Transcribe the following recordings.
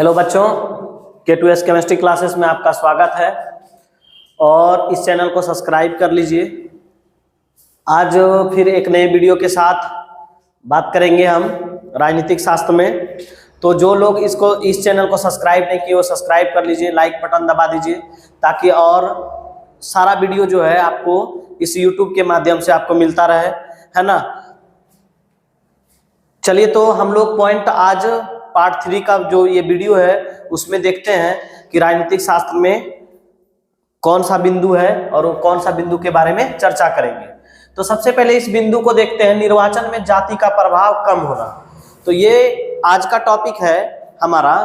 Hello बच्चों, K2S chemistry classes में आपका स्वागत है और इस चैनल को सब्सक्राइब कर लीजिए। आज फिर एक नए वीडियो के साथ बात करेंगे हम राजनीतिक शास्त्र में। तो जो लोग इस चैनल को सब्सक्राइब नहीं किए वो सब्सक्राइब कर लीजिए, लाइक बटन दबा दीजिए ताकि और सारा वीडियो जो है आपको इस YouTube के माध्यम से आपको मिलता रहे, है ना। चलिए तो हम लोग पॉइंट आज पार्ट 3 का जो ये वीडियो है उसमें देखते हैं कि राजनीतिक शास्त्र में कौन सा बिंदु है और वो कौन सा बिंदु के बारे में चर्चा करेंगे। तो सबसे पहले इस बिंदु को देखते हैं, निर्वाचन में जाति का प्रभाव कम होना। तो ये आज का टॉपिक है हमारा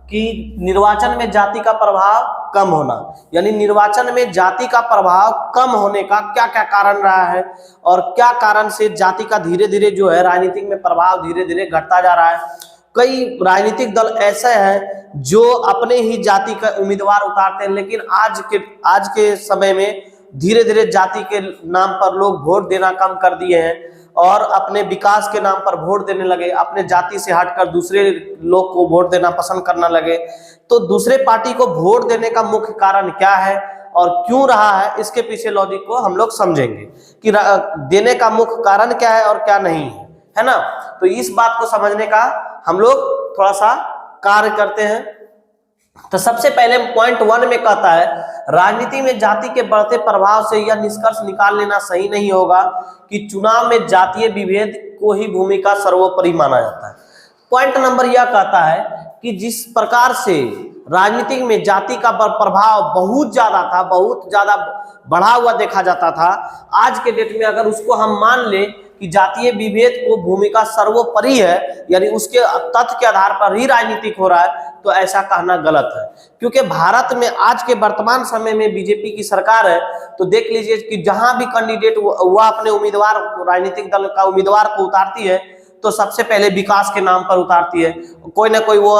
कि निर्वाचन में जाति का प्रभाव कम होना, यानी निर्वाचन में जाति का प्रभाव कम होने का क्या क्या कारण रहा है और क्या कारण से जाति का धीरे धीरे जो है राजनीतिक में प्रभाव धीरे धीरे घटता जा रहा है। कई राजनीतिक दल ऐसे हैं जो अपने ही जाति का उम्मीदवार उतारते हैं, लेकिन आज के समय में धीरे धीरे जाति के नाम पर लोग वोट देना कम कर दिए हैं और अपने विकास के नाम पर वोट देने लगे, अपने जाति से हटकर दूसरे लोग को वोट देना पसंद करना लगे। तो दूसरे पार्टी को वोट देने का मुख्य कारण क्या है और क्यों रहा है, इसके पीछे लॉजिक को हम लोग समझेंगे कि देने का मुख्य कारण क्या है और क्या नहीं है ना। तो इस बात को समझने का हम लोग थोड़ा सा कार्य करते हैं। तो सबसे पहले पॉइंट 1 में कहता है, राजनीति में जाति के बढ़ते प्रभाव से यह निष्कर्ष निकाल लेना सही नहीं होगा कि चुनाव में जातीय विभेद को ही भूमिका सर्वोपरि माना जाता है। पॉइंट नंबर यह कहता है कि जिस प्रकार से राजनीति में जाति का प्रभाव बहुत ज्यादा बढ़ा हुआ देखा जाता था, आज के डेट में अगर उसको हम मान ले कि जातीय विभेद को भूमिका सर्वोपरि है, यानी उसके तथ्य के आधार पर ही राजनीतिक हो रहा है, तो ऐसा कहना गलत है। क्योंकि भारत में आज के वर्तमान समय में बीजेपी की सरकार है, तो देख लीजिए कि जहां भी कैंडिडेट वह अपने उम्मीदवार राजनीतिक दल का उम्मीदवार को उतारती है तो सबसे पहले विकास के नाम पर उतारती है। कोई ना कोई वो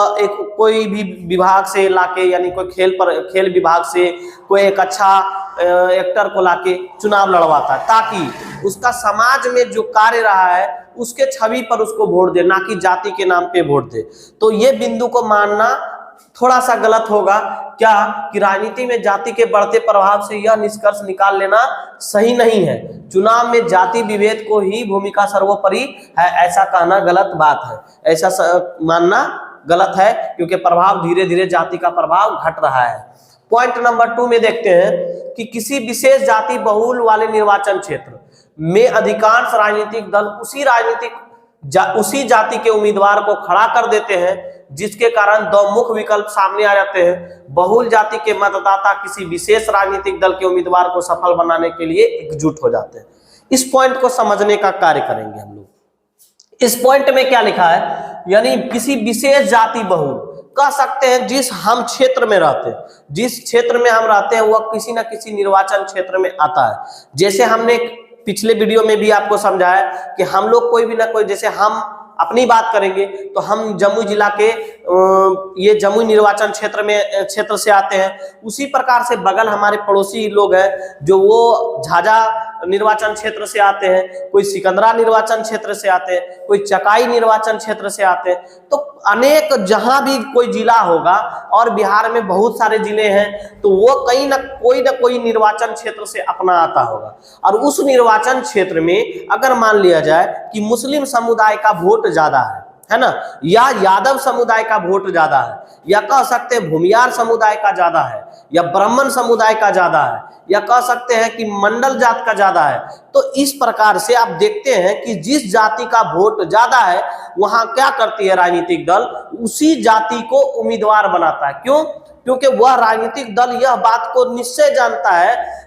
कोई भी विभाग से लाके, यानी कोई खेल विभाग से कोई एक अच्छा एक्टर को लाके चुनाव लड़वाता है ताकि उसका समाज में जो कार्य रहा है उसके छवि पर उसको वोट दे, ना कि जाति के नाम पे वोट दे। तो ये बिंदु को मानना थोड़ा सा गलत होगा क्या कि राजनीति में जाति के बढ़ते प्रभाव से यह निष्कर्ष निकाल लेना सही नहीं है, चुनाव में जाति विभेद को ही भूमिका सर्वोपरि है, ऐसा कहना गलत बात है। ऐसा मानना गलत है क्योंकि प्रभाव धीरे धीरे जाति का प्रभाव घट रहा है। पॉइंट नंबर 2 में देखते हैं कि किसी विशेष जाति बहुल वाले निर्वाचन क्षेत्र में अधिकांश राजनीतिक दल उसी जाति के उम्मीदवार को खड़ा कर देते हैं, जिसके कारण दो मुख्य विकल्प सामने आ जाते हैं। बहुल जाति के मतदाता किसी विशेष राजनीतिक दल के उम्मीदवार को सफल बनाने के लिए एकजुट हो जाते हैं। इस पॉइंट को समझने का कार्य करेंगे हम लोग। इस पॉइंट में क्या लिखा है, यानी किसी विशेष जाति बहुल कह सकते हैं जिस हम क्षेत्र में रहते हैं, जिस क्षेत्र में हम रहते हैं वह किसी न किसी निर्वाचन क्षेत्र में आता है। जैसे हमने पिछले वीडियो में भी आपको समझाया कि हम लोग कोई भी ना कोई, जैसे हम अपनी बात करेंगे तो हम जमुई जिला के ये जमुई निर्वाचन क्षेत्र से आते हैं। उसी प्रकार से बगल हमारे पड़ोसी लोग हैं जो वो झाझा निर्वाचन क्षेत्र से आते हैं, कोई सिकंदरा निर्वाचन क्षेत्र से आते हैं, कोई चकाई निर्वाचन क्षेत्र से आते हैं। तो अनेक जहां भी कोई जिला होगा और बिहार में बहुत सारे जिले हैं, तो वो कहीं ना कोई निर्वाचन क्षेत्र से अपना आता होगा। और उस निर्वाचन क्षेत्र में अगर मान लिया जाए कि मुस्लिम समुदाय का वोट ज्यादा है ना, या यादव समुदाय का वोट ज्यादा है, या कह सकते हैं भूमियार समुदाय का ज्यादा है, या ब्राह्मण समुदाय का ज्यादा है, या कह सकते हैं कि मंडल जात का ज्यादा है, तो इस प्रकार से आप देखते हैं कि जिस जाति का वोट ज्यादा है वहां क्या करती है राजनीतिक दल, उसी जाति को उम्मीदवार बनाता है। क्यों? क्योंकि वह राजनीतिक दल यह बात को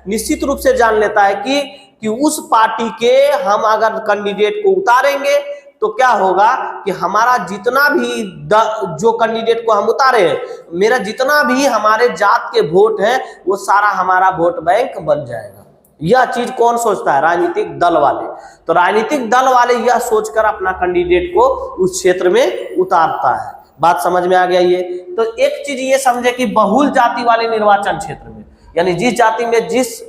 निश्चित रूप से जान लेता है कि उस पार्टी के हम अगर कैंडिडेट को उतारेंगे तो क्या होगा कि हमारा जितना भी जो कैंडिडेट को हम उतारे हैं, मेरा जितना भी हमारे जात के वोट है वो सारा हमारा वोट बैंक बन जाएगा। यह चीज कौन सोचता है? राजनीतिक दल वाले। तो राजनीतिक दल वाले यह सोचकर अपना कैंडिडेट को उस क्षेत्र में उतारता है। बात समझ में आ गया ये? तो एक चीज ये समझे कि बहुल जाति वाले निर्वाचन क्षेत्र में, यानी जिस जाति में जिस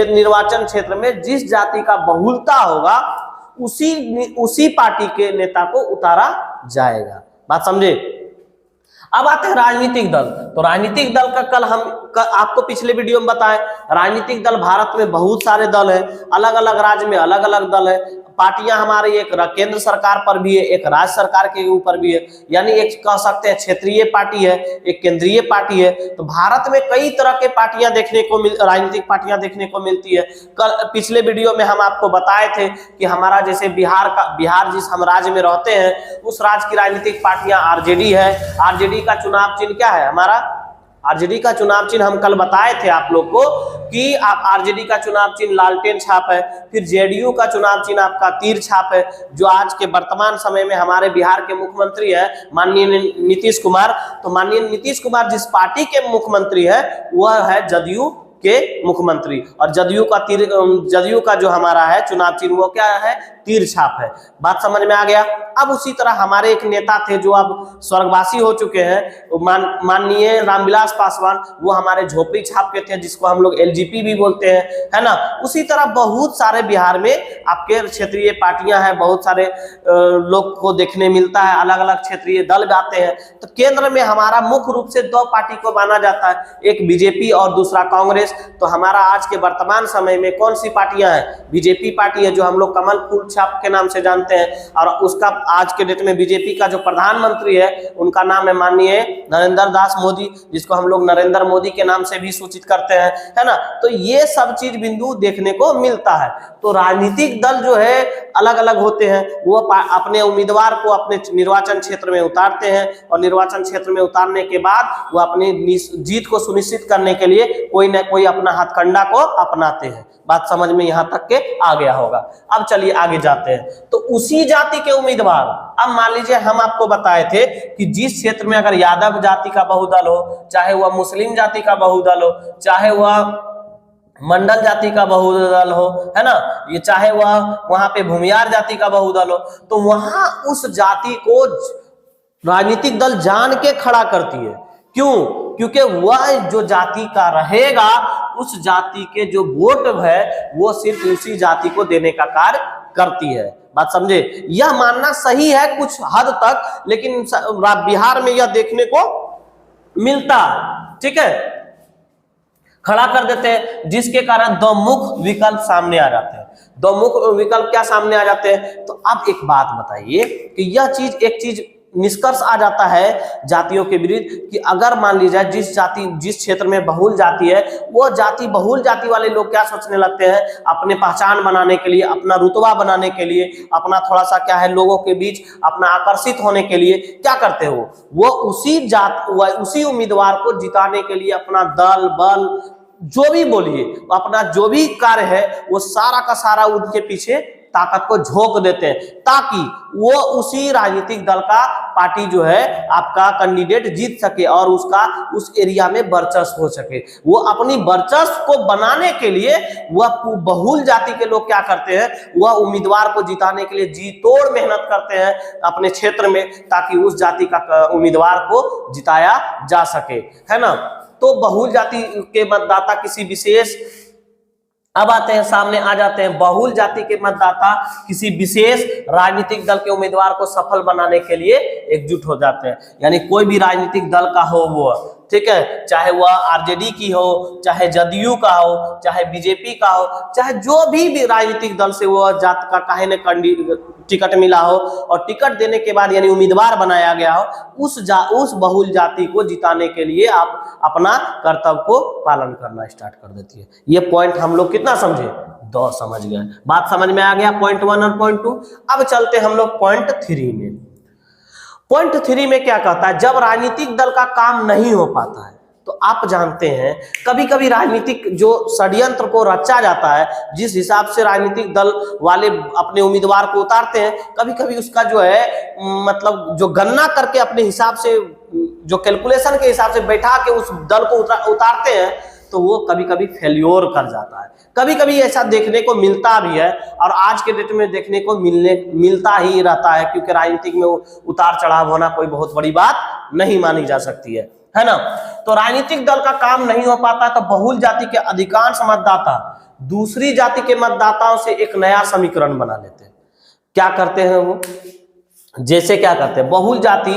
निर्वाचन क्षेत्र में जिस जाति का बहुलता होगा उसी पार्टी के नेता को उतारा जाएगा। बात समझे? अब आते हैं राजनीतिक दल। तो राजनीतिक दल का कल आपको पिछले वीडियो में बताएं, राजनीतिक दल भारत में बहुत सारे दल हैं, अलग अलग राज्य में अलग अलग दल है। पार्टियां हमारी एक केंद्र सरकार पर भी है, एक राज्य सरकार के ऊपर भी है, यानी एक कह सकते हैं क्षेत्रीय पार्टी है, एक केंद्रीय पार्टी है। तो भारत में कई तरह के पार्टियां देखने को राजनीतिक पार्टियां देखने को मिलती है। कल पिछले वीडियो में हम आपको बताए थे कि हमारा जैसे बिहार जिस हम राज्य में रहते हैं उस राज्य की राजनीतिक पार्टियां आरजेडी है। आरजेडी का चुनाव चिन्ह क्या है? हमारा आरजेडी का चुनाव चिन्ह हम कल बताए थे आप लोग को कि आरजेडी का चुनाव चिन्ह लालटेन छाप है। फिर जेडीयू का चुनाव चिन्ह आपका तीर छाप है, जो आज के वर्तमान समय में हमारे बिहार के मुख्यमंत्री है माननीय नीतीश कुमार। तो माननीय नीतीश कुमार जिस पार्टी के मुख्यमंत्री है वह है जदयू के मुख्यमंत्री, और जदयू का जो हमारा है चुनाव चिन्ह वो क्या है? तीर छाप है। बात समझ में आ गया। अब उसी तरह हमारे एक नेता थे जो अब स्वर्गवासी हो चुके हैं, माननीय रामविलास पासवान, वो हमारे झोपड़ी छाप के थे, जिसको हम लोग एलजीपी भी बोलते हैं, है ना। उसी तरह बहुत सारे बिहार में आपके क्षेत्रीय पार्टियां हैं, बहुत सारे लोग को देखने मिलता है, अलग अलग क्षेत्रीय दल आते हैं। तो केंद्र में हमारा मुख्य रूप से दो पार्टी को माना जाता है, एक बीजेपी और दूसरा कांग्रेस। तो हमारा आज के वर्तमान समय में कौन सी पार्टियां हैं? बीजेपी पार्टी है, जो हम लोग कमल फूल छाप के नाम से जानते हैं, और उसका आज के डेट में बीजेपी का जो प्रधानमंत्री है उनका नाम है माननीय नरेंद्र दास मोदी, जिसको हम लोग नरेंद्र मोदी के नाम से भी सूचित करते हैं, है ना। तो ये सब चीज बिंदु देखने को मिलता है। तो राजनीतिक दल जो है अलग अलग होते हैं, वो अपने उम्मीदवार को अपने निर्वाचन क्षेत्र में उतारते हैं, और निर्वाचन क्षेत्र में उतारने के बाद वो अपनी जीत को सुनिश्चित करने के लिए कोई न कोई अपना हथकंडा को अपनाते हैं। बात समझ में यहाँ तक के आ गया होगा। अब चलिए आगे जाते हैं। तो उसी जाति के उम्मीदवार, अब मान लीजिए हम आपको बताए थे कि जिस क्षेत्र में अगर यादव जाति का बहुदल हो, चाहे वह मुस्लिम जाति का बहुदल हो, चाहे वह मंडल जाति का बहुदल हो, है ना, ये चाहे वह वहां पे भूमियार जाति का बहुदल हो, तो वहां उस जाति को राजनीतिक दल जान के खड़ा करती है। क्यों? क्योंकि वह जो जाति का रहेगा उस जाति के जो वोट है वो सिर्फ उसी जाति को देने का कार्य करती है। बात समझे? यह मानना सही है कुछ हद तक, लेकिन बिहार में यह देखने को मिलता है। ठीक है, खड़ा कर देते हैं, जिसके कारण दो मुख्य विकल्प सामने आ जाते हैं। दो मुख्य विकल्प क्या सामने आ जाते हैं? तो अब एक बात बताइए कि यह चीज एक चीज निष्कर्ष आ जाता है जातियों के विरुद्ध कि अगर मान लीजिए जिस क्षेत्र में बहुल जाति है, वो जाति बहुल जाति वाले लोग क्या सोचने लगते हैं, अपने पहचान बनाने के लिए, अपना रुतबा बनाने के लिए, अपना थोड़ा सा क्या है लोगों के बीच अपना आकर्षित होने के लिए क्या करते हो, वो उसी उम्मीदवार को जिताने के लिए अपना दल बल जो भी बोलिए, अपना जो भी कार्य है वो सारा का सारा उनके पीछे ताकत को झोंक देते हैं, ताकि वो उसी राजनीतिक दल का पार्टी जो है आपका कैंडिडेट जीत सके और उसका उस एरिया में वर्चस्व हो सके। वो अपनी वर्चस्व को बनाने के लिए वह बहुल जाति के लोग क्या करते हैं, वह उम्मीदवार को जिताने के लिए जी तोड़ मेहनत करते हैं अपने क्षेत्र में, ताकि उस जाति का उम्मीदवार को जिताया जा सके, है ना। तो बहुल जाति के मतदाता किसी विशेष, अब आते हैं सामने आ जाते हैं बहुल जाति के मतदाता किसी विशेष राजनीतिक दल के उम्मीदवार को सफल बनाने के लिए एकजुट हो जाते हैं। यानी कोई भी राजनीतिक दल का हो वो, ठीक है, चाहे वह आरजेडी की हो, चाहे जदयू का हो, चाहे बीजेपी का हो, चाहे जो भी राजनीतिक दल से वो जात का काहे ने टिकट मिला हो और टिकट देने के बाद यानी उम्मीदवार बनाया गया हो, उस बहुल जाति को जिताने के लिए आप अपना कर्तव्य को पालन करना स्टार्ट कर देती है। ये पॉइंट हम लोग कितना समझे? 2 समझ गए। बात समझ में आ गया पॉइंट 1 और पॉइंट 2। अब चलते हम लोग पॉइंट 3 में। पॉइंट 3 में क्या कहता है, जब राजनीतिक दल का काम नहीं हो पाता है तो आप जानते हैं कभी कभी राजनीतिक जो षड्यंत्र को रचा जाता है, जिस हिसाब से राजनीतिक दल वाले अपने उम्मीदवार को उतारते हैं, कभी कभी उसका जो है मतलब जो गणना करके अपने हिसाब से जो कैलकुलेशन के हिसाब से बैठा के उस दल को उतारते हैं, तो वो कभी कभी फेल्योर कर जाता है। कभी कभी ऐसा देखने को मिलता भी है और आज के डेट में देखने को मिलता ही रहता है, क्योंकि राजनीतिक में उतार चढ़ाव होना कोई बहुत बड़ी बात नहीं मानी जा सकती है ना। तो राजनीतिक दल का काम नहीं हो पाता तो बहुल जाति के अधिकांश मतदाता दूसरी जाति के मतदाताओं से एक नया समीकरण बना लेते हैं। क्या करते हैं वो? जैसे क्या करते हैं, बहुल जाति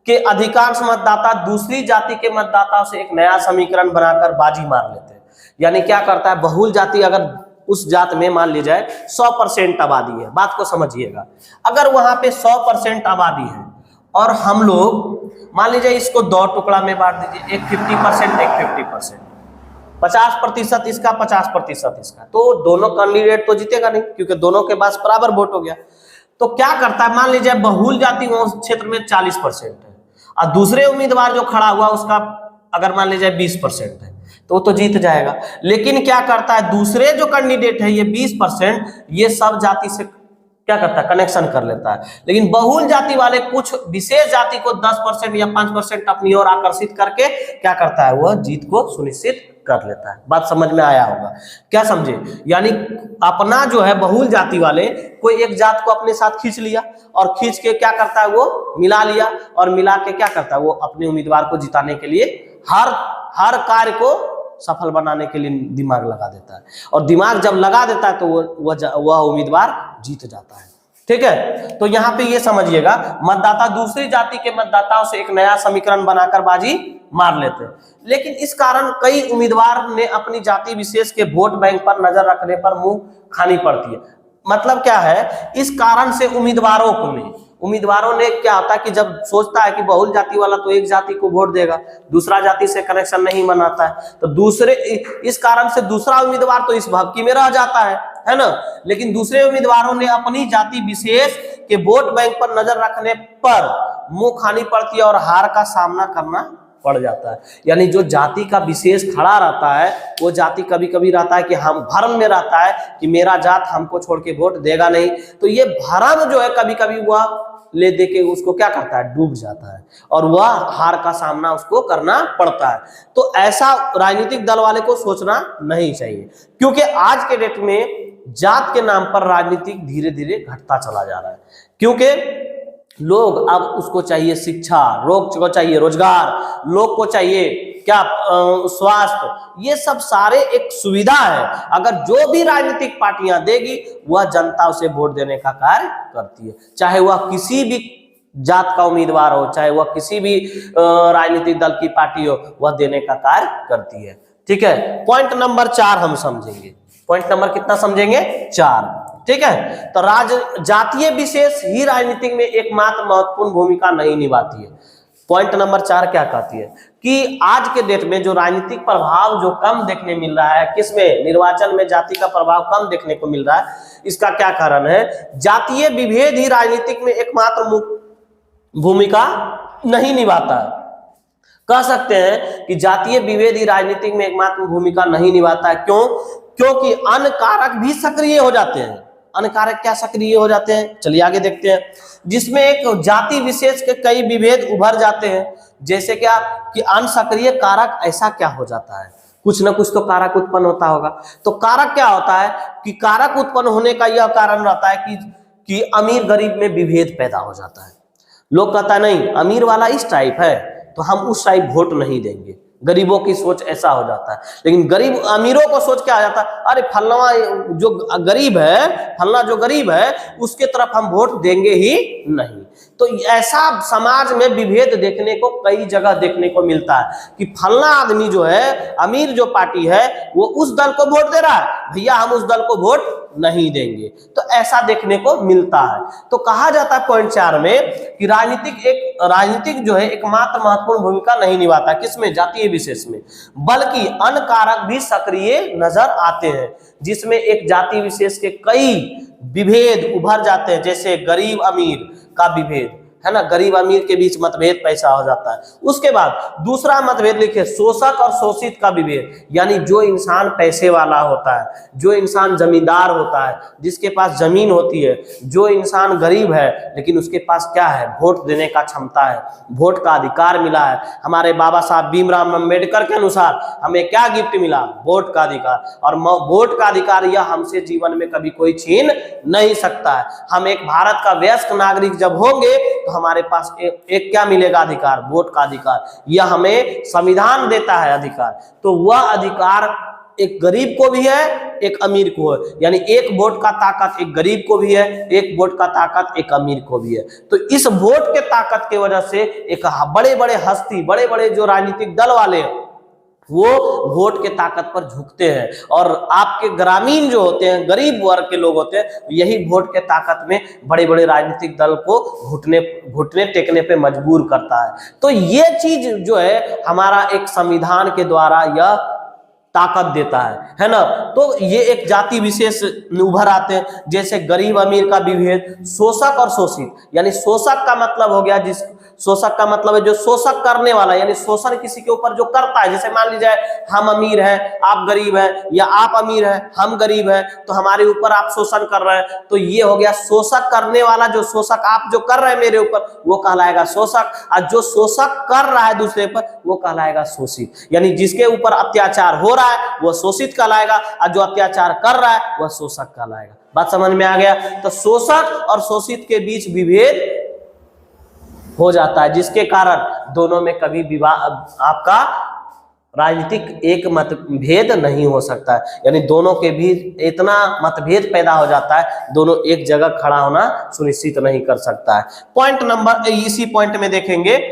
कि अधिकांश मतदाता दूसरी जाति के मतदाताओं से एक नया समीकरण बनाकर बाजी मार लेते हैं। यानी क्या करता है, बहुल जाति अगर उस जात में मान ली जाए 100% आबादी है, बात को समझिएगा, अगर वहां पे 100% आबादी है और हम लोग मान लीजिए इसको 2 टुकड़ा में बांट दीजिए, एक 50% एक 50%, 50% इसका 50% इसका, तो दोनों कैंडिडेट तो जीतेगा नहीं क्योंकि दोनों के पास बराबर वोट हो गया। तो क्या करता है, मान लीजिए बहुल जाति उस क्षेत्र में 40% है और दूसरे उम्मीदवार जो खड़ा हुआ उसका अगर मान लीजिए 20% है तो वो तो जीत जाएगा। लेकिन क्या करता है, दूसरे जो कैंडिडेट है ये 20%, ये सब जाति से क्या करता है, कनेक्शन कर लेता है। लेकिन बहुल जाति वाले कुछ विशेष जाति को 10% या 5% अपनी ओर आकर्षित करके क्या करता है, वह जीत को सुनिश्चित कर लेता है। बात समझ में आया होगा, क्या समझे? यानी अपना जो है बहुल जाति वाले कोई एक जात को अपने साथ खींच लिया और खींच के क्या करता है, वो मिला लिया और मिला के क्या करता है, वो अपने उम्मीदवार को जिताने के लिए हर कार्य को सफल बनाने के लिए दिमाग लगा देता है और दिमाग जब लगा देता है तो वह उम्मीदवार जीत जाता है। ठीक है, तो यहाँ पे ये समझिएगा, मतदाता दूसरी जाति के मतदाताओं से एक नया समीकरण बनाकर बाजी मार लेते हैं। लेकिन इस कारण कई उम्मीदवार ने अपनी जाति विशेष के वोट बैंक पर नजर रखने पर मुंह खानी पड़ती है। मतलब क्या है, इस कारण से उम्मीदवारों ने क्या होता है कि जब सोचता है कि बहुल जाति वाला तो एक जाति को वोट देगा, दूसरा जाति से कनेक्शन नहीं बनाता है, तो दूसरे इस कारण से दूसरा उम्मीदवार तो इस भक्की में रह जाता है ना। लेकिन दूसरे उम्मीदवारों ने अपनी जाति विशेष के वोट बैंक पर नजर रखने पर मुंह खानी पड़ती है और हार का सामना करना पड़ जाता है। यानी जो जाति का विशेष खड़ा रहता है वो जाति कभी कभी रहता है कि हम भ्रम में रहता है कि मेरा जात हमको छोड़ के वोट देगा नहीं, तो ये भ्रम जो है कभी कभी वह ले दे के उसको क्या करता है, डूब जाता है और वह हार का सामना उसको करना पड़ता है। तो ऐसा राजनीतिक दल वाले को सोचना नहीं चाहिए, क्योंकि आज के डेट में जात के नाम पर राजनीतिक धीरे धीरे घटता चला जा रहा है। क्योंकि लोग अब उसको चाहिए शिक्षा, लोग को चाहिए रोजगार, लोग को चाहिए क्या स्वास्थ्य, ये सब सारे एक सुविधा है। अगर जो भी राजनीतिक पार्टियां देगी वह जनता उसे वोट देने का कार्य करती है, चाहे वह किसी भी जात का उम्मीदवार हो, चाहे वह किसी भी राजनीतिक दल की पार्टी हो, वह देने का कार्य करती है। ठीक है, पॉइंट नंबर 4 हम समझेंगे। पॉइंट नंबर कितना समझेंगे, 4। ठीक है, तो जातीय विशेष ही राजनीतिक में एकमात्र महत्वपूर्ण भूमिका नहीं निभाती है। पॉइंट नंबर 4 क्या कहती है कि आज के डेट में जो राजनीतिक प्रभाव जो कम देखने मिल रहा है, किसमें, निर्वाचन में जाति का प्रभाव कम देखने को मिल रहा है। इसका क्या कारण है, जातीय विभेद ही राजनीतिक में एकमात्र भूमिका नहीं निभाता है। कह सकते हैं कि जातीय विभेद ही राजनीतिक में एकमात्र भूमिका नहीं निभाता है। क्यों? क्योंकि अन्य कारक भी सक्रिय हो जाते हैं। अन्य कारक क्या सक्रिय हो जाते हैं, चलिए आगे देखते हैं। जिसमें एक जाति विशेष के कई विभेद उभर जाते हैं। जैसे क्या कि अन्य सक्रिय कारक ऐसा क्या हो जाता है, कुछ ना कुछ तो कारक उत्पन्न होता होगा। तो कारक क्या होता है कि कारक उत्पन्न होने का यह कारण रहता है कि अमीर गरीब में विभेद पैदा हो जाता है। लोग कहता है नहीं, अमीर वाला इस टाइप है तो हम उस टाइप वोट नहीं देंगे। गरीबों की सोच ऐसा हो जाता है। लेकिन गरीब अमीरों को सोच क्या आ जाता है, अरे फलना जो गरीब है, फलना जो गरीब है उसके तरफ हम वोट देंगे ही नहीं। तो ऐसा समाज में विभेद देखने को कई जगह देखने को मिलता है कि फलना आदमी जो है, अमीर जो पार्टी है, वो उस दल को वोट दे रहा है, भैया हम उस दल को वोट नहीं देंगे। तो ऐसा देखने को मिलता है। तो कहा जाता है पॉइंट 4 में कि राजनीतिक जो है एकमात्र महत्वपूर्ण भूमिका नहीं निभाता, किसमें, जातीय विशेष में, बल्कि अन्य कारक भी सक्रिय नजर आते हैं जिसमें एक जाति विशेष के कई विभेद उभर जाते हैं। जैसे गरीब अमीर का विभेद है ना, गरीब अमीर के बीच मतभेद पैदा हो जाता है। उसके बाद दूसरा मतभेद लिखे, शोषक और शोषित का विभेद, यानी जो इंसान पैसे वाला होता है, जो इंसान जमींदार होता है, जिसके पास जमीन होती है, जो इंसान गरीब है लेकिन उसके पास क्या है, वोट देने का क्षमता है, वोट का अधिकार मिला है। हमारे बाबा साहब भीमराव अम्बेडकर के अनुसार हमें क्या गिफ्ट मिला, वोट का अधिकार। और वोट का अधिकार यह हमसे जीवन में कभी कोई छीन नहीं सकता है। हम एक भारत का वयस्क नागरिक जब होंगे तो हमारे पास एक क्या मिलेगा, अधिकार, वोट का अधिकार। यह हमें संविधान देता है अधिकार। तो वह अधिकार एक गरीब को भी है, एक अमीर को है, यानी एक वोट का ताकत एक गरीब को भी है, एक वोट का ताकत एक अमीर को भी है। तो इस वोट के ताकत के वजह से एक बड़े बड़े हस्ती, बड़े बड़े जो राजनीतिक दल वाले वो वोट के ताकत पर झुकते हैं, और आपके ग्रामीण जो होते हैं, गरीब वर्ग के लोग होते हैं, यही वोट के ताकत में बड़े बड़े राजनीतिक दल को घुटने टेकने पे मजबूर करता है। तो ये चीज जो है हमारा एक संविधान के द्वारा यह ताकत देता है ना। तो ये एक जाति विशेष उभर आते हैं, जैसे गरीब अमीर का विभेद, शोषक और शोषित, यानी शोषक का मतलब हो गया शोषक का मतलब है जो शोषक करने वाला, यानी शोषण किसी के ऊपर जो करता है। जैसे मान लीजिए हम अमीर हैं, आप गरीब हैं, या आप अमीर हैं, हम गरीब हैं, तो हमारे ऊपर आप शोषण कर रहे हैं, तो ये हो गया शोषक करने वाला। जो शोषक आप जो कर रहे हैं मेरे ऊपर, वो कहलाएगा शोषक, और जो शोषक कर रहा है दूसरे पर, वो कहलाएगा शोषित। यानी जिसके ऊपर अत्याचार हो रहा है वो शोषित कहलाएगा, और जो अत्याचार कर रहा है वह शोषक कहलाएगा। बात समझ में आ गया? तो शोषक और शोषित के बीच विभेद हो जाता है, जिसके कारण दोनों में कभी विवाद, आपका राजनीतिक एक मतभेद नहीं हो सकता है, यानी दोनों के बीच इतना मतभेद पैदा हो जाता है, दोनों एक जगह खड़ा होना सुनिश्चित नहीं कर सकता है। पॉइंट नंबर, इसी पॉइंट में देखेंगे,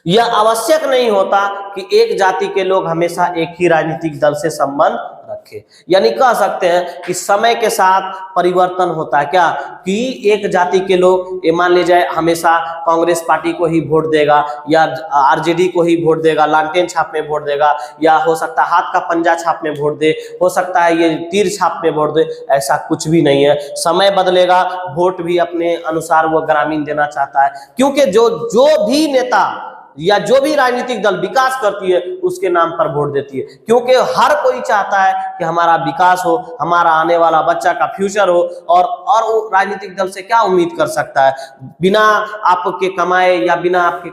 यह आवश्यक नहीं होता कि एक जाति के लोग हमेशा एक ही राजनीतिक दल से संबंध रखें। यानी कह सकते हैं कि समय के साथ परिवर्तन होता है क्या, कि एक जाति के लोग, ये मान लीजिए हमेशा कांग्रेस पार्टी को ही वोट देगा, या आरजेडी को ही वोट देगा, लालटेन छाप में वोट देगा, या हो सकता है हाथ का पंजा छाप में वोट दे, हो सकता है ये तीर छाप में वोट दे। ऐसा कुछ भी नहीं है, समय बदलेगा, वोट भी अपने अनुसार वो ग्रामीण देना चाहता है, क्योंकि जो भी नेता या जो भी राजनीतिक दल विकास करती है उसके नाम पर वोट देती है, क्योंकि हर कोई चाहता है कि हमारा विकास हो, हमारा आने वाला बच्चा का फ्यूचर हो, और वो राजनीतिक दल से क्या उम्मीद कर सकता है? बिना आपके कमाए या बिना आपके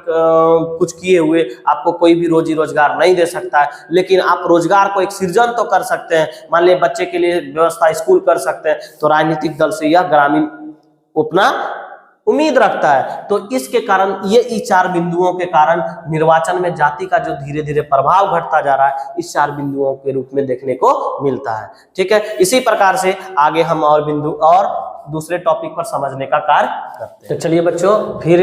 कुछ किए हुए आपको कोई भी रोजी रोजगार नहीं दे सकता है, लेकिन आप रोजगार को एक सृजन तो कर सकते हैं। मान लीजिए बच्चे के लिए व्यवस्था स्कूल कर सकते हैं, तो राजनीतिक दल से यह ग्रामीण अपना उम्मीद रखता है। तो इसके कारण ये 4 बिंदुओं के कारण निर्वाचन में जाति का जो धीरे धीरे प्रभाव घटता जा रहा है, इस 4 बिंदुओं के रूप में देखने को मिलता है। ठीक है, इसी प्रकार से आगे हम और बिंदु और दूसरे टॉपिक पर समझने का कार्य करते हैं। तो चलिए बच्चों, फिर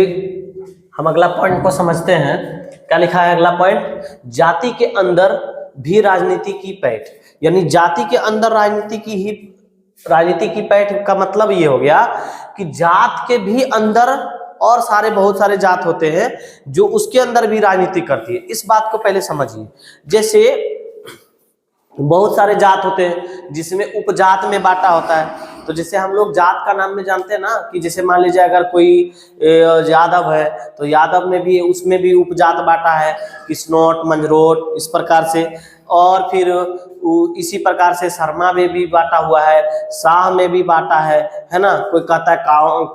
हम अगला पॉइंट को समझते हैं। क्या लिखा है अगला पॉइंट? जाति के अंदर भी राजनीति की पैठ, यानी जाति के अंदर राजनीति की पैठ का मतलब ये हो गया कि जात के भी अंदर और बहुत सारे जात होते हैं जो उसके अंदर भी राजनीति करती है। इस बात को पहले समझिए। जैसे बहुत सारे जात होते हैं जिसमें उपजात में बांटा होता है। तो जैसे हम लोग जात का नाम में जानते हैं ना, कि जैसे मान लीजिए अगर कोई यादव है तो यादव में भी, उसमें भी उपजात बांटा है, किस्नोट, मंझरोट, इस प्रकार से। और फिर इसी प्रकार से शर्मा में भी बांटा हुआ है, शाह में भी बांटा है ना। कोई कहता है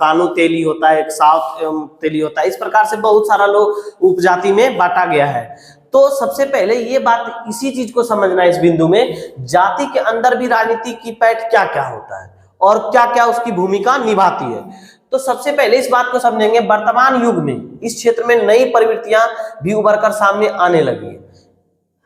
कानू तेली होता है, एक साउथ तेली होता है। इस प्रकार से बहुत सारा लोग उपजाति में बांटा गया है। तो सबसे पहले ये बात, इसी चीज को समझना है इस बिंदु में, जाति के अंदर भी राजनीति की पैठ क्या क्या होता है और क्या क्या उसकी भूमिका निभाती है। तो सबसे पहले इस बात को समझेंगे, वर्तमान युग में इस क्षेत्र में नई प्रवृत्तियां भी उभरकर सामने आने लगी है।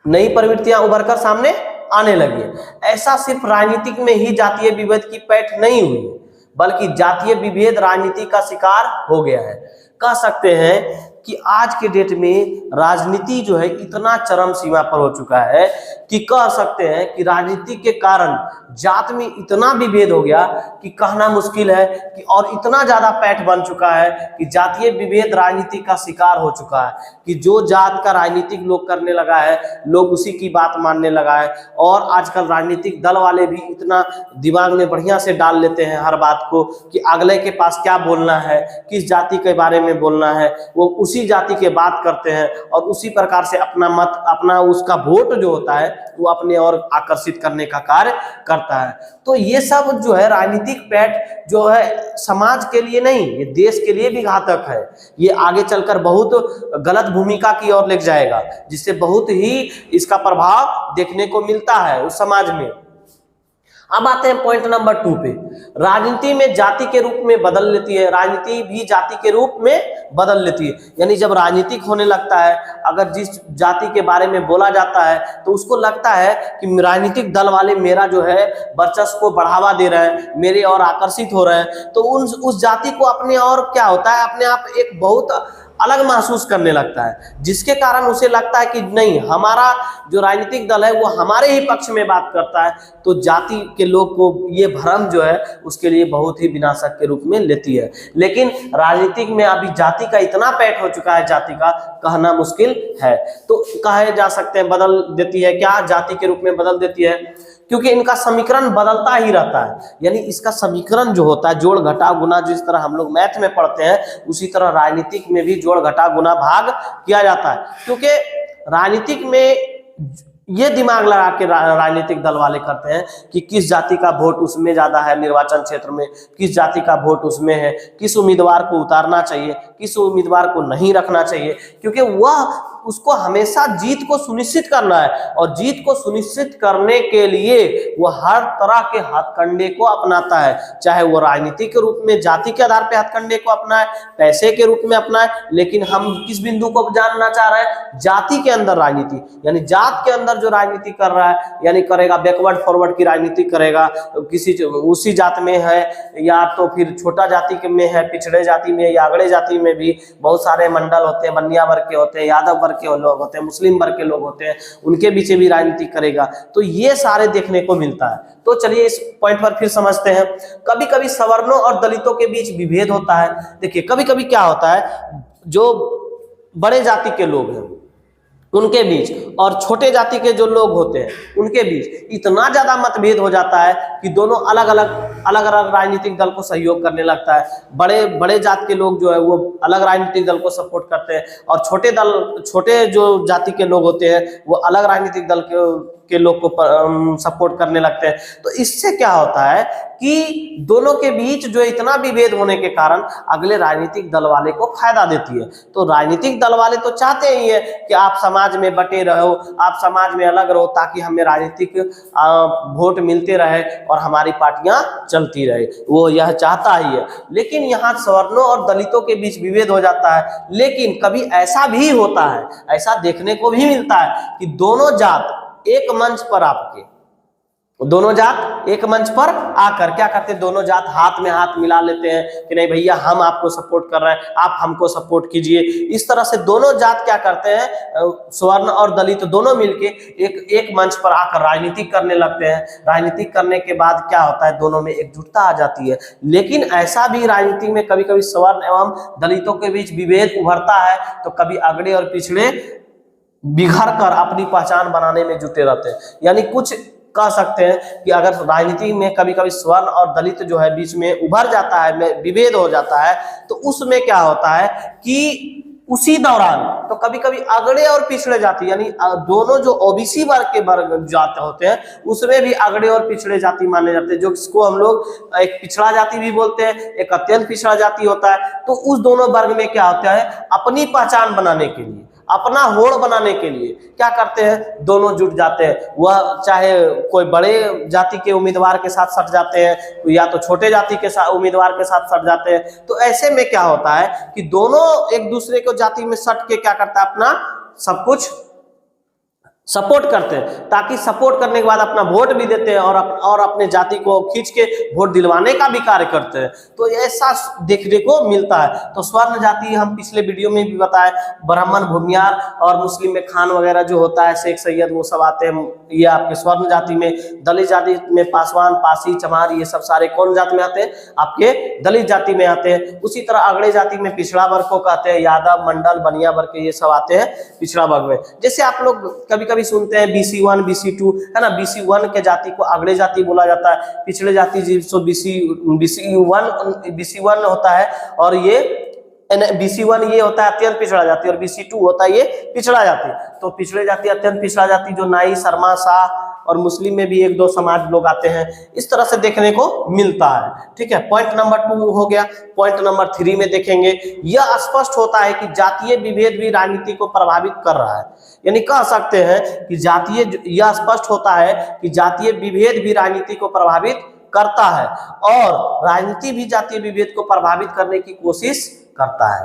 नई प्रवृत्तियां उभरकर सामने आने लगी है। ऐसा सिर्फ राजनीतिक में ही जातीय विभेद की पैठ नहीं हुई, बल्कि जातीय विभेद राजनीति का शिकार हो गया है। कह सकते हैं कि आज के डेट में राजनीति जो है इतना चरम सीमा पर हो चुका है कि कह सकते हैं कि राजनीति के कारण जात में इतना विभेद हो गया कि कहना मुश्किल है कि, और इतना ज्यादा पैठ बन चुका है कि जातीय विभेद राजनीति का शिकार हो चुका है, कि जो जात का राजनीतिक लोग करने लगा है, लोग उसी की बात मानने लगा है। और आजकल राजनीतिक दल वाले भी इतना दिमाग में बढ़िया से डाल लेते हैं हर बात को, कि अगले के पास क्या बोलना है, किस जाति के बारे में बोलना है, वो उसी जाति के बात करते हैं, और उसी प्रकार से अपना मत, अपना उसका वोट जो होता है वो अपने और आकर्षित करने का कार्य करता है। तो ये सब जो है राजनीतिक पैठ जो है समाज के लिए नहीं, ये देश के लिए भी घातक है। ये आगे चलकर बहुत गलत भूमिका की ओर ले जाएगा, जिससे बहुत ही इसका प्रभाव देखने को मिलता है उस समाज में। अब आते हैं पॉइंट नंबर 2 पे। राजनीति में जाति के रूप में बदल लेती है, राजनीति भी जाति के रूप में बदल लेती है। यानी जब राजनीतिक होने लगता है, अगर जिस जाति के बारे में बोला जाता है तो उसको लगता है कि राजनीतिक दल वाले मेरा जो है वर्चस्व को बढ़ावा दे रहे हैं, मेरे और आकर्षित हो रहे हैं, तो उस जाति को अपने और क्या होता है, अपने आप एक बहुत अलग महसूस करने लगता है, जिसके कारण उसे लगता है कि नहीं, हमारा जो राजनीतिक दल है वो हमारे ही पक्ष में बात करता है। तो जाति के लोग को ये भ्रम जो है उसके लिए बहुत ही विनाशक के रूप में लेती है। लेकिन राजनीतिक में अभी जाति का इतना पैठ हो चुका है, जाति का कहना मुश्किल है। तो कहे जा सकते हैं बदल देती है, क्या जाति के रूप में बदल देती है, क्योंकि इनका समीकरण बदलता ही रहता है। यानी इसका समीकरण जो होता है, जोड़ घटाव गुना, जिस तरह हम लोग मैथ में पढ़ते हैं उसी तरह राजनीतिक में भी जोड़ घटा गुना भाग किया जाता है। क्योंकि राजनीतिक में ये दिमाग लगा के राजनीतिक दल वाले करते हैं कि किस जाति का वोट उसमें ज्यादा है, निर्वाचन क्षेत्र में किस जाति का वोट उसमें है, किस उम्मीदवार को उतारना चाहिए, किस उम्मीदवार को नहीं रखना चाहिए, क्योंकि वह उसको हमेशा जीत को सुनिश्चित करना है। और जीत को सुनिश्चित करने के लिए वह हर तरह के हथकंडे को अपनाता है, चाहे वो राजनीतिक के रूप में जाति के आधार पर हथकंडे को अपनाए, पैसे के रूप में अपनाए। लेकिन हम किस बिंदु को जानना चाह रहे हैं, जाति के अंदर राजनीति, यानी जात के अंदर जो राजनीति कर रहा है, यानी करेगा बैकवर्ड फॉरवर्ड की राजनीति करेगा, किसी उसी जात में है या तो फिर छोटा जाति में है, पिछड़े जाति में या अगड़े जाति में भी बहुत सारे मंडल होते हैं, बनिया वर्ग के होते हैं, यादव वर्ग के लोग होते हैं, मुस्लिम वर्ग के लोग होते हैं, उनके बीच भी राजनीति करेगा। तो ये सारे देखने को मिलता है। तो चलिए इस पॉइंट पर फिर समझते हैं। कभी कभी सवर्णों और दलितों के बीच विभेद होता है। देखिए कभी कभी क्या होता है, जो बड़े जाति के लोग हैं उनके बीच और छोटे जाति के जो लोग होते हैं उनके बीच इतना ज्यादा मतभेद हो जाता है कि दोनों अलग अलग राजनीतिक दल को सहयोग करने लगता है। बड़े जात के लोग जो है वो अलग राजनीतिक दल को सपोर्ट करते हैं और छोटे जो जाति के लोग होते हैं वो अलग राजनीतिक दल के लोग को सपोर्ट करने लगते हैं। तो इससे क्या होता है कि दोनों के बीच जो इतना विभेद होने के कारण अगले राजनीतिक दल वाले को फायदा देती है। तो राजनीतिक दल वाले तो चाहते ही है कि आप समाज में बटे रहो, आप समाज में अलग रहो, ताकि हमें राजनीतिक वोट मिलते रहे और हमारी पार्टियां चलती रहे, वो यह चाहता ही है। लेकिन यहाँ सवर्णों और दलितों के बीच विभेद हो जाता है। लेकिन कभी ऐसा भी होता है, ऐसा देखने को भी मिलता है कि दोनों जात एक मंच पर आकर क्या करते हैं, दोनों जात हाथ में हाथ मिला लेते हैं कि नहीं भैया हम आपको सपोर्ट कर रहे हैं, आप हमको सपोर्ट कीजिए। इस तरह से दोनों जात क्या करते हैं, स्वर्ण और दलित दोनों मिलके एक मंच पर आकर राजनीति करने लगते हैं। राजनीति करने के बाद क्या होता है, दोनों में एकजुटता आ जाती है। लेकिन ऐसा भी राजनीति में कभी कभी स्वर्ण एवं दलितों के बीच विभेद उभरता है, तो कभी अगड़े और पिछड़े बिखर कर अपनी पहचान बनाने में जुटे रहते हैं। यानी कुछ कह सकते हैं कि अगर राजनीति में कभी कभी स्वर्ण और दलित जो है बीच में उभर जाता है, विभेद हो जाता है, तो उसमें क्या होता है कि उसी दौरान तो कभी कभी अगड़े और पिछड़े जाति, यानी दोनों जो ओबीसी वर्ग के वर्ग जाते होते हैं उसमें भी अगड़े और पिछड़े जाति माने जाते हैं, जो इसको हम लोग एक पिछड़ा जाति भी बोलते हैं, एक अत्यंत पिछड़ा जाति होता है। तो उस दोनों वर्ग में क्या होता है, अपनी पहचान बनाने के लिए, अपना होड़ बनाने के लिए क्या करते हैं, दोनों जुट जाते हैं। वह चाहे कोई बड़े जाति के उम्मीदवार के साथ सट जाते हैं या तो छोटे जाति के साथ उम्मीदवार के साथ सट जाते हैं। तो ऐसे में क्या होता है कि दोनों एक दूसरे को जाति में सट के क्या करता है, अपना सब कुछ सपोर्ट करते हैं, ताकि सपोर्ट करने के बाद अपना वोट भी देते हैं और अपने जाति को खींच के वोट दिलवाने का भी कार्य करते हैं। तो ऐसा देखने को मिलता है। तो स्वर्ण जाति हम पिछले वीडियो में भी बताए, ब्राह्मण, भूमियार और मुस्लिम में खान वगैरह जो होता है, शेख सैयद, वो सब आते हैं ये आपके स्वर्ण जाति में। दलित जाति में पासवान, पासी, चमार, ये सब सारे कौन जाति में आते हैं, आपके दलित जाति में आते हैं। उसी तरह अगड़े जाति में पिछड़ा वर्ग को कहते हैं, यादव, मंडल, बनिया वर्ग के ये सब आते हैं पिछड़ा वर्ग में। जैसे आप लोग कभी कभी सुनते हैं BC1, BC2 है ना, BC1 के जाति को अगड़े जाति बोला जाता है, पिछड़े जाति जिसको BC1 होता है, और ये BC1 ये होता है अत्यंत पिछड़ा जाति और BC2 होता है ये पिछड़ा जाति। तो पिछड़े जाति, अत्यंत पिछड़ा जाति जो नाई, शर्मा, शाह और मुस्लिम में भी एक दो समाज लोग आते हैं, इस तरह से देखने को मिलता है। ठीक है, पॉइंट नंबर 2 हो गया। पॉइंट नंबर 3 में देखेंगे, यह स्पष्ट होता है कि जातीय विभेद भी राजनीति को प्रभावित कर रहा है। यानी कह सकते हैं कि यह स्पष्ट होता है कि जातीय विभेद भी राजनीति को प्रभावित करता है और राजनीति भी जातीय विभेद को प्रभावित करने की कोशिश करता है।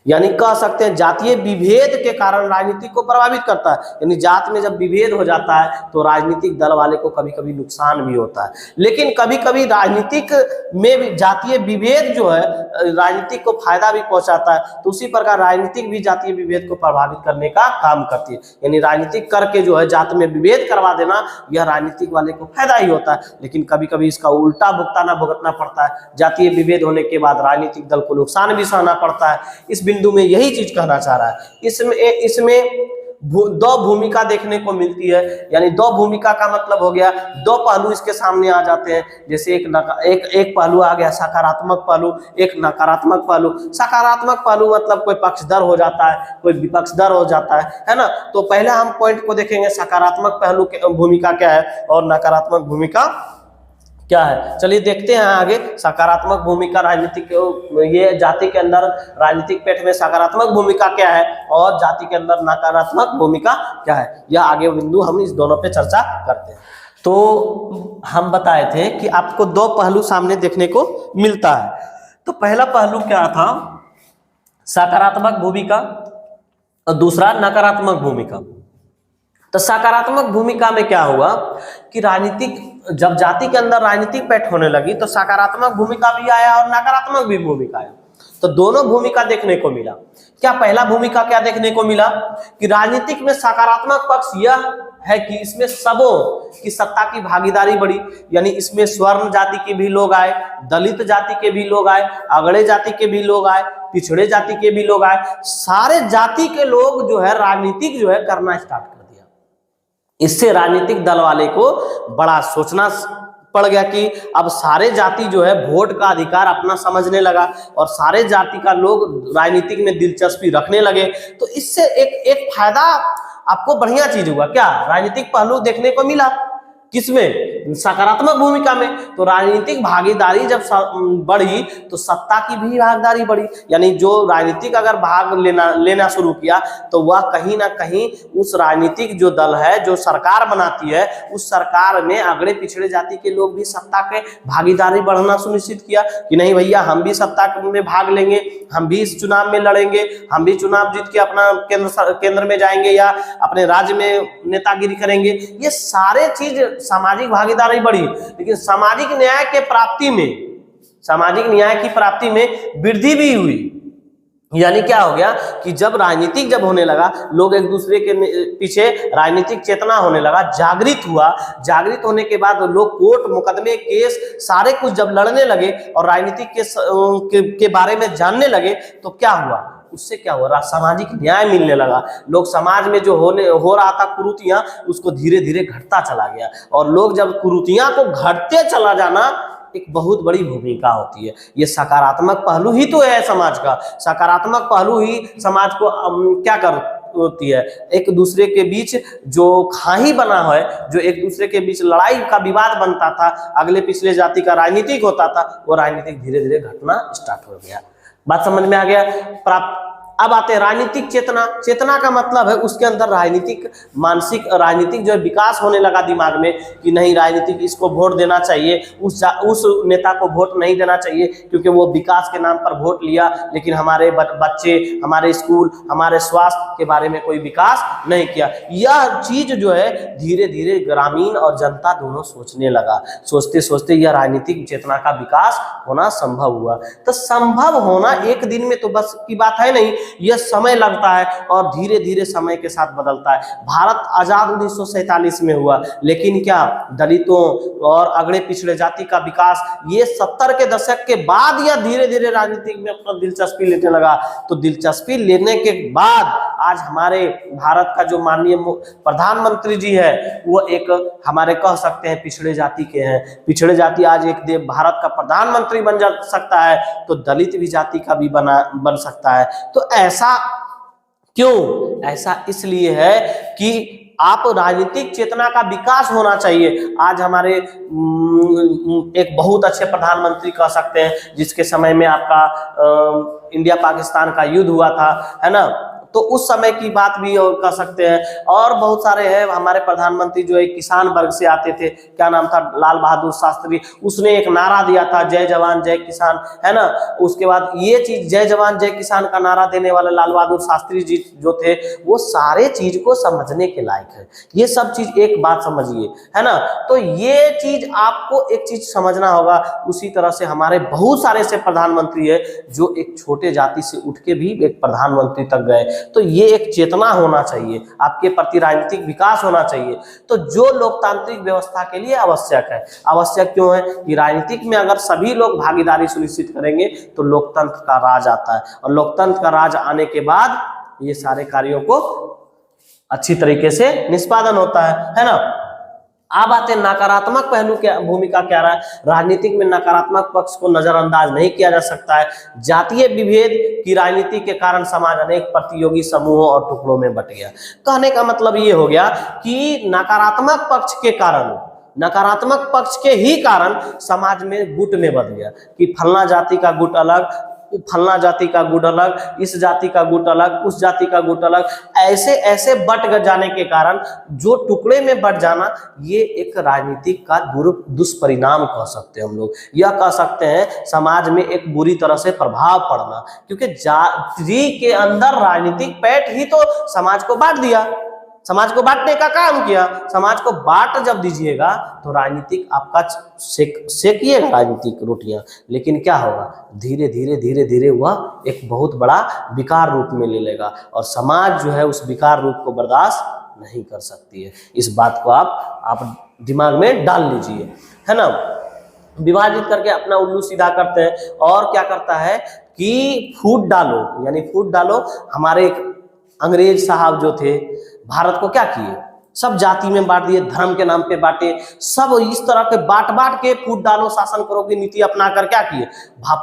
यानी कह सकते हैं जातीय विभेद के कारण राजनीति को प्रभावित करता है। यानी जात में जब विभेद हो जाता है तो राजनीतिक दल वाले को कभी कभी नुकसान भी होता है। लेकिन कभी कभी राजनीतिक में भी जातीय विभेद जो है राजनीतिक को फायदा भी पहुंचाता है। तो उसी प्रकार राजनीतिक भी जातीय विभेद को प्रभावित करने का काम करती है। यानी राजनीतिक करके जो है जात में विभेद करवा देना यह राजनीतिक वाले को फायदा ही होता है। लेकिन कभी कभी इसका उल्टा भुगतना पड़ता है। जातीय विभेद होने के बाद राजनीतिक दल को नुकसान भी सहना पड़ता है। इस बिंदु में यही चीज कहना चाह रहा है। इसमें दो भूमिका देखने को मिलती है। यानी दो भूमिका का मतलब हो गया दो पहलू इसके सामने आ जाते हैं। जैसे एक पहलू आ गया सकारात्मक पहलू, एक नकारात्मक पहलू। सकारात्मक पहलू मतलब कोई पक्षधर हो जाता है, कोई विपक्षधर हो जाता है ना। तो पहले हम पॉइंट को देखेंगे सकारात्मक पहलू की भूमिका क्या है और नकारात्मक भूमिका क्या है। चलिए देखते हैं आगे। सकारात्मक भूमिका राजनीतिक, ये जाति के अंदर राजनीतिक पैठ में सकारात्मक भूमिका क्या है और जाति के अंदर नकारात्मक भूमिका क्या है, यह आगे बिंदु हम इस दोनों पे चर्चा करते हैं। तो हम बताए थे कि आपको दो पहलू सामने देखने को मिलता है। तो पहला पहलू क्या था, सकारात्मक भूमिका और दूसरा नकारात्मक भूमिका। तो सकारात्मक भूमिका में क्या हुआ कि राजनीतिक जब जाति के अंदर राजनीतिक पैठ होने लगी तो सकारात्मक भूमिका भी आया और नकारात्मक भी भूमिका आया। तो दोनों भूमिका देखने को मिला। क्या पहला भूमिका क्या देखने को मिला कि राजनीतिक में सकारात्मक पक्ष यह है कि इसमें सबों की सत्ता की भागीदारी बढ़ी। यानी इसमें स्वर्ण जाति के भी लोग आए, दलित जाति के भी लोग आए, अगड़े जाति के भी लोग आए, पिछड़े जाति के भी लोग आए। सारे जाति के लोग जो है राजनीतिक जो है करना स्टार्ट कर दिया। इससे राजनीतिक दल वाले को बड़ा सोचना पड़ गया कि अब सारे जाति जो है वोट का अधिकार अपना समझने लगा और सारे जाति का लोग राजनीतिक में दिलचस्पी रखने लगे। तो इससे एक फायदा आपको बढ़िया चीज हुआ। क्या राजनीतिक पहलू देखने को मिला किसमें, सकारात्मक भूमिका में। तो राजनीतिक भागीदारी जब बढ़ी तो सत्ता की भी भागीदारी बढ़ी। यानी जो राजनीतिक अगर भाग लेना शुरू किया तो वह कहीं ना कहीं उस राजनीतिक जो दल है जो सरकार बनाती है उस सरकार में अगड़े पिछड़े जाति के लोग भी सत्ता के भागीदारी बढ़ना सुनिश्चित किया कि नहीं भैया हम भी सत्ता में भाग लेंगे, हम भी इस चुनाव में लड़ेंगे, हम भी चुनाव जीत के अपना केंद्र में जाएंगे या अपने राज्य में नेतागिरी करेंगे। ये सारे चीज सामाजिक भागीदारी बढ़ी। लेकिन सामाजिक न्याय की प्राप्ति में वृद्धि भी हुई। यानी क्या हो गया कि जब राजनीतिक जब होने लगा, लोग एक दूसरे के पीछे राजनीतिक चेतना होने लगा, जागृत हुआ। जागृत होने के बाद लोग कोर्ट मुकदमे केस सारे कुछ जब लड़ने लगे और राजनीतिक के बारे में जानने लगे तो क्या हुआ, उससे क्या हुआ, सामाजिक न्याय मिलने लगा। लोग समाज में जो हो रहा था कुरीतियां उसको धीरे धीरे घटता चला गया। और लोग जब कुरीतियां को घटते चला जाना एक बहुत बड़ी भूमिका होती है। ये सकारात्मक पहलू ही तो है समाज का। सकारात्मक पहलू ही समाज को क्या होती है, एक दूसरे के बीच जो खाई बना है, जो एक दूसरे के बीच लड़ाई का विवाद बनता था, अगले पिछले जाति का राजनीतिक होता था, वो राजनीतिक धीरे धीरे घटना स्टार्ट हो गया। बात समझ में आ गया। अब आते हैं राजनीतिक चेतना। चेतना का मतलब है उसके अंदर राजनीतिक जो है विकास होने लगा दिमाग में कि नहीं राजनीतिक इसको वोट देना चाहिए, उस नेता को वोट नहीं देना चाहिए क्योंकि वो विकास के नाम पर वोट लिया लेकिन हमारे बच्चे, हमारे स्कूल, हमारे स्वास्थ्य के बारे में कोई विकास नहीं किया। यह चीज जो है धीरे धीरे ग्रामीण और जनता दोनों सोचने लगा। सोचते सोचते यह राजनीतिक चेतना का विकास होना संभव हुआ। तो संभव होना एक दिन में तो बस की बात है नहीं, यह समय लगता है और धीरे धीरे समय के साथ बदलता है। भारत आजाद 1947 में हुआ, लेकिन क्या दलितों और अगड़े पिछड़े जाति का विकास ये 70 के दशक के बाद या धीरे धीरे राजनीति में अपना दिलचस्पी लेने लगा। तो दिलचस्पी लेने के बाद आज हमारे भारत का जो माननीय प्रधानमंत्री जी है वो एक हमारे कह सकते हैं पिछड़े जाति के हैं। पिछड़े जाति आज एक भारत का प्रधानमंत्री बन जा सकता है तो दलित भी जाति का भी बन सकता है। तो ऐसा क्यों? ऐसा इसलिए है कि आप राजनीतिक चेतना का विकास होना चाहिए। आज हमारे एक बहुत अच्छे प्रधानमंत्री कह सकते हैं जिसके समय में आपका इंडिया पाकिस्तान का युद्ध हुआ था, है ना, तो उस समय की बात भी कर सकते हैं। और बहुत सारे हैं हमारे प्रधानमंत्री जो एक किसान वर्ग से आते थे, क्या नाम था, लाल बहादुर शास्त्री, उसने एक नारा दिया था जय जवान जय किसान, है ना। उसके बाद ये चीज जय जवान जय किसान का नारा देने वाले लाल बहादुर शास्त्री जी जो थे, वो सारे चीज को समझने के लायक है। ये सब चीज एक बात समझिए, है ना। तो ये चीज आपको एक चीज समझना होगा। उसी तरह से हमारे बहुत सारे ऐसे प्रधानमंत्री है जो एक छोटे जाति से उठ के भी एक प्रधानमंत्री तक गए। तो ये एक चेतना होना चाहिए आपके प्रति, राजनीतिक विकास होना चाहिए। तो जो लोकतांत्रिक व्यवस्था के लिए आवश्यक है, आवश्यक क्यों है कि राजनीतिक में अगर सभी लोग भागीदारी सुनिश्चित करेंगे तो लोकतंत्र का राज आता है, और लोकतंत्र का राज आने के बाद ये सारे कार्यों को अच्छी तरीके से निष्पादन होता है ना। अब आते हैं नकारात्मक पहलू की भूमिका क्या रहा है। राजनीतिक में नकारात्मक पक्ष को नजरअंदाज नहीं किया जा सकता है। जातीय विभेद की राजनीति के कारण समाज अनेक प्रतियोगी समूहों और टुकड़ों में बट गया। कहने का मतलब ये हो गया कि नकारात्मक पक्ष के कारण, नकारात्मक पक्ष के ही कारण समाज में गुट में बदल गया कि फलना जाति का गुट अलग, फलना जाति का गुट अलग, इस जाति का गुट अलग, उस जाति का गुट अलग, ऐसे ऐसे बट जाने के कारण जो टुकड़े में बट जाना, ये एक राजनीतिक का दुष्परिणाम कह सकते हैं हम लोग। यह कह सकते हैं समाज में एक बुरी तरह से प्रभाव पड़ना, क्योंकि जाति के अंदर राजनीतिक पैठ ही तो समाज को बांट दिया, समाज को बांटने का काम किया। समाज को बांट जब दीजिएगा तो राजनीतिक आपका सेकिएगा राजनीतिक रोटियां, लेकिन क्या होगा, धीरे धीरे धीरे धीरे वह एक बहुत बड़ा विकार रूप में ले लेगा, और समाज जो है उस विकार रूप को बर्दाश्त नहीं कर सकती है। इस बात को आप दिमाग में डाल लीजिए, है ना। विभाजित करके अपना उल्लू सीधा करते हैं, और क्या करता है कि फूट डालो, यानी फूट डालो। हमारे एक अंग्रेज साहब जो थे, भारत को क्या किए, सब जाति में बांट दिए, धर्म के नाम पे बांटे, सब इस तरह के बांट के फूट डालो शासन करो की नीति अपनाकर क्या किए,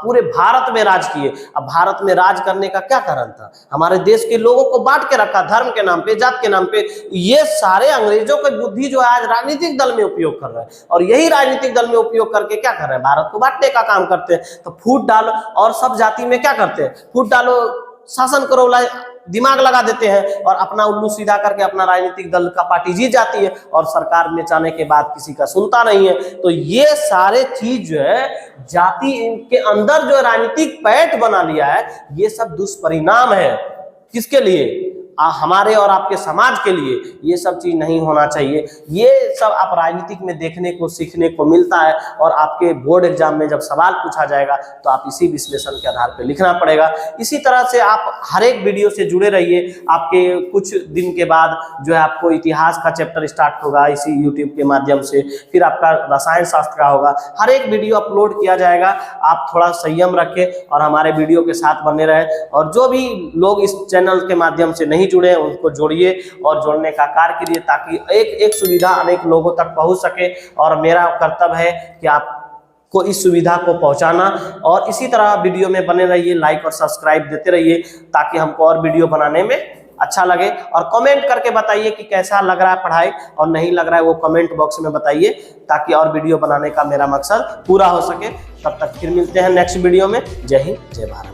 पूरे भारत में राज किए। अब भारत में राज करने का क्या कारण था, हमारे देश के लोगों को बांट के रखा, धर्म के नाम पे, जात के नाम पे। ये सारे अंग्रेजों की बुद्धि जो है आज राजनीतिक दल में उपयोग कर रहे हैं, और यही राजनीतिक दल में उपयोग करके क्या कर रहे हैं, भारत को बांटने का काम करते हैं। तो फूट डालो, और सब जाति में क्या करते हैं, फूट डालो शासन करो दिमाग लगा देते हैं, और अपना उल्लू सीधा करके अपना राजनीतिक दल का पार्टी जीत जाती है, और सरकार में जाने के बाद किसी का सुनता नहीं है। तो ये सारे चीज जो है जाति के अंदर जो राजनीतिक पैठ बना लिया है, ये सब दुष्परिणाम है। किसके लिए, हमारे और आपके समाज के लिए। ये सब चीज नहीं होना चाहिए। ये सब आप राजनीतिक में देखने को सीखने को मिलता है, और आपके बोर्ड एग्जाम में जब सवाल पूछा जाएगा तो आप इसी विश्लेषण के आधार पर लिखना पड़ेगा। इसी तरह से आप हर एक वीडियो से जुड़े रहिए। आपके कुछ दिन के बाद जो है आपको इतिहास का चैप्टर स्टार्ट होगा इसी यूट्यूब के माध्यम से, फिर आपका रसायन शास्त्र का होगा। हर एक वीडियो अपलोड किया जाएगा। आप थोड़ा संयम रखें और हमारे वीडियो के साथ बने रहें, और जो भी लोग इस चैनल के माध्यम से नहीं जुड़े हैं उनको जोड़िए और जोड़ने का कार्य करिए, ताकि एक एक सुविधा अनेक लोगों तक पहुंच सके। और मेरा कर्तव्य है कि आपको इस सुविधा को पहुंचाना, और इसी तरह वीडियो में बने रहिए, लाइक और सब्सक्राइब देते रहिए, ताकि हमको और वीडियो बनाने में अच्छा लगे। और कमेंट करके बताइए कि कैसा लग रहा है पढ़ाई, और नहीं लग रहा है वो कमेंट बॉक्स में बताइए, ताकि और वीडियो बनाने का मेरा मकसद पूरा हो सके। तब तक फिर मिलते हैं नेक्स्ट वीडियो में। जय हिंद, जय भारत।